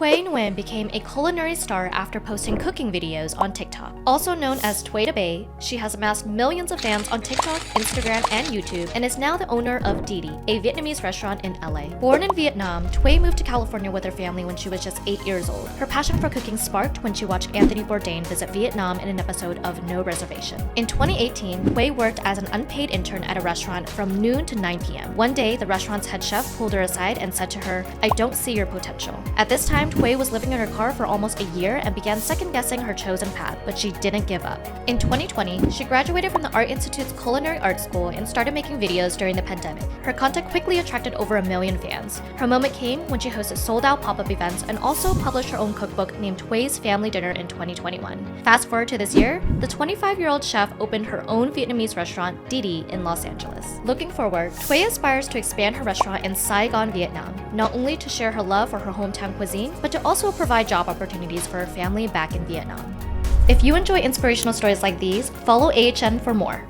Tue Nguyen became a culinary star after posting cooking videos on TikTok. Also known as Twaydabae, she has amassed millions of fans on TikTok, Instagram, and YouTube, and is now the owner of Didi, a Vietnamese restaurant in LA. Born in Vietnam, Tway moved to California with her family when she was just 8 years old. Her passion for cooking sparked when she watched Anthony Bourdain visit Vietnam in an episode of No Reservation. In 2018, Tway worked as an unpaid intern at a restaurant from noon to 9 p.m. One day, the restaurant's head chef pulled her aside and said to her, "I don't see your potential." At this time, Tway was living in her car for almost a year and began second-guessing her chosen path, but she didn't give up. In 2020, she graduated from the Art Institute's Culinary Art School and started making videos during the pandemic. Her content quickly attracted over 1 million fans. Her moment came when she hosted sold-out pop-up events and also published her own cookbook named Tway's Family Dinner in 2021. Fast forward to this year, the 25-year-old chef opened her own Vietnamese restaurant, Didi, in Los Angeles. Looking forward, Tway aspires to expand her restaurant in Saigon, Vietnam, not only to share her love for her hometown cuisine, but to also provide job opportunities for her family back in Vietnam. If you enjoy inspirational stories like these, follow AHN for more.